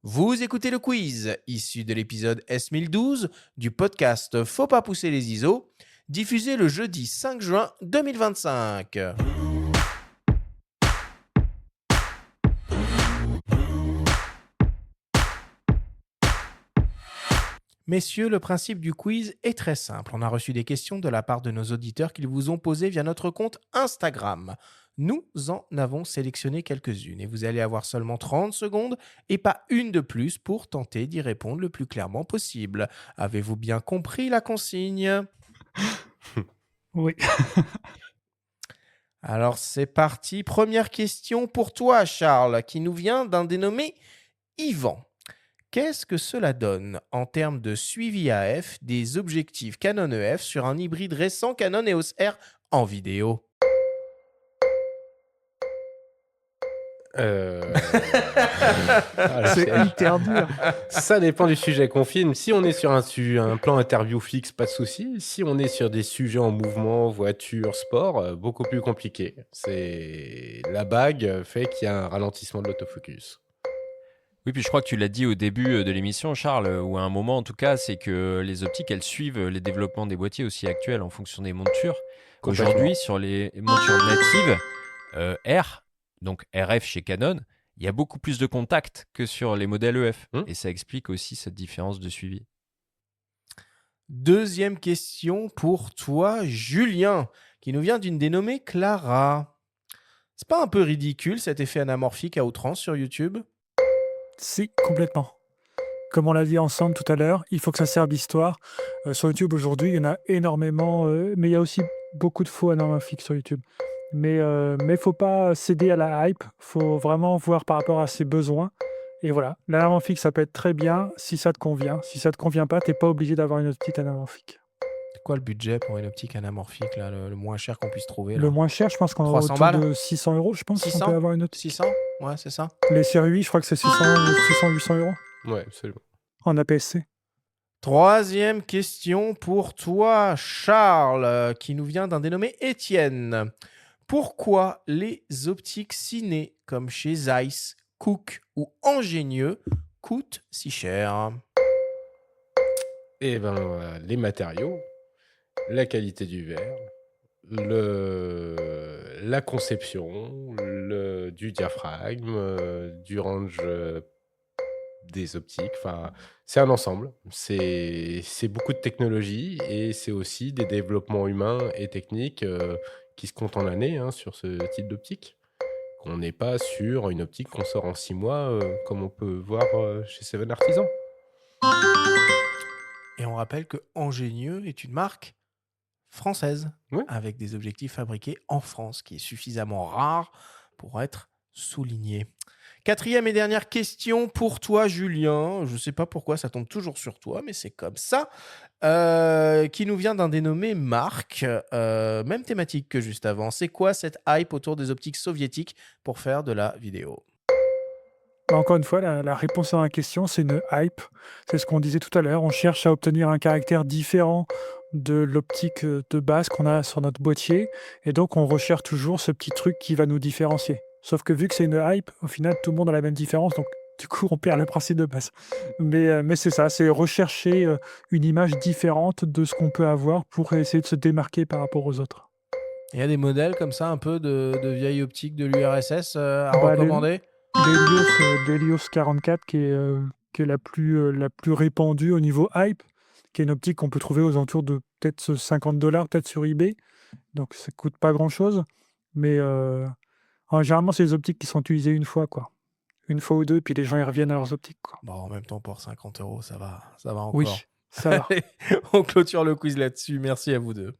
Vous écoutez le quiz, issu de l'épisode S1012 du podcast Faut pas pousser les ISO, diffusé le jeudi 5 juin 2025. Messieurs, le principe du quiz est très simple. On a reçu des questions de la part de nos auditeurs qu'ils vous ont posées via notre compte Instagram. Nous en avons sélectionné quelques-unes et vous allez avoir seulement 30 secondes et pas une de plus pour tenter d'y répondre le plus clairement possible. Avez-vous bien compris la consigne? Oui. Alors c'est parti. Première question pour toi, Charles, qui nous vient d'un dénommé Yvan. Qu'est-ce que cela donne en termes de suivi AF des objectifs Canon EF sur un hybride récent Canon EOS R en vidéo? C'est hyper dur. Ça dépend du sujet qu'on filme. Si on est sur un plan interview fixe, pas de souci. Si on est sur des sujets en mouvement, voiture, sport, beaucoup plus compliqué. La bague fait qu'il y a un ralentissement de l'autofocus. Oui, puis je crois que tu l'as dit au début de l'émission, Charles, ou à un moment en tout cas, c'est que les optiques, elles suivent les développements des boîtiers aussi actuels en fonction des montures. Complètement. Aujourd'hui, sur les montures natives R, donc RF chez Canon, il y a beaucoup plus de contacts que sur les modèles EF. Et ça explique aussi cette différence de suivi. Deuxième question pour toi, Julien, qui nous vient d'une dénommée Clara. C'est pas un peu ridicule cet effet anamorphique à outrance sur YouTube? Si, complètement. Comme on l'a dit ensemble tout à l'heure, il faut que ça serve l'histoire. Sur YouTube aujourd'hui, il y en a énormément, mais il y a aussi beaucoup de faux anamorphiques sur YouTube. Mais faut pas céder à la hype, faut vraiment voir par rapport à ses besoins. Et voilà, l'anamorphique, ça peut être très bien si ça te convient. Si ça te convient pas, t'es pas obligé d'avoir une optique anamorphique. C'est quoi le budget pour une optique anamorphique, là, le moins cher qu'on puisse trouver là? Le moins cher, je pense qu'on est 300 autour balles de 600 €, je pense, qu'on 600 peut avoir une optique. 600? Ouais, c'est ça. Les séries 8, je crois que c'est 600-800 € Ouais, absolument. en APS-C. Troisième question pour toi, Charles, qui nous vient d'un dénommé Étienne. Pourquoi les optiques ciné, comme chez Zeiss, Cook ou Angenieux, coûtent si cher? Et les matériaux, la qualité du verre, la conception, du diaphragme, du range des optiques. Enfin, c'est un ensemble. C'est beaucoup de technologie et c'est aussi des développements humains et techniques qui se comptent en années sur ce type d'optique. On n'est pas sur une optique qu'on sort en 6 mois comme on peut voir chez Seven Artisan. Et on rappelle que Angenieux est une marque française, Oui. avec des objectifs fabriqués en France, qui est suffisamment rare pour être souligné. Quatrième et dernière question pour toi, Julien. Je ne sais pas pourquoi ça tombe toujours sur toi, mais c'est comme ça. Qui nous vient d'un dénommé Marc. Même thématique que juste avant. C'est quoi cette hype autour des optiques soviétiques pour faire de la vidéo? Encore une fois, la réponse à la question, c'est une hype. C'est ce qu'on disait tout à l'heure. On cherche à obtenir un caractère différent de l'optique de base qu'on a sur notre boîtier. Et donc, on recherche toujours ce petit truc qui va nous différencier. Sauf que vu que c'est une hype, au final, tout le monde a la même différence. Donc, du coup, on perd le principe de base. Mais c'est ça, c'est rechercher une image différente de ce qu'on peut avoir pour essayer de se démarquer par rapport aux autres. Il y a des modèles comme ça, un peu de vieilles optiques de l'URSS à Bah, recommander? L'Helios 44 qui est la plus répandue au niveau hype, qui est une optique qu'on peut trouver aux alentours de peut-être 50 $ peut-être sur eBay. Donc ça coûte pas grand-chose. Mais généralement, c'est les optiques qui sont utilisées une fois, quoi. Une fois ou deux, puis les gens y reviennent à leurs optiques, quoi. Bon, en même temps, pour 50 €, ça va encore. Oui, ça va. Allez, on clôture le quiz là-dessus. Merci à vous deux.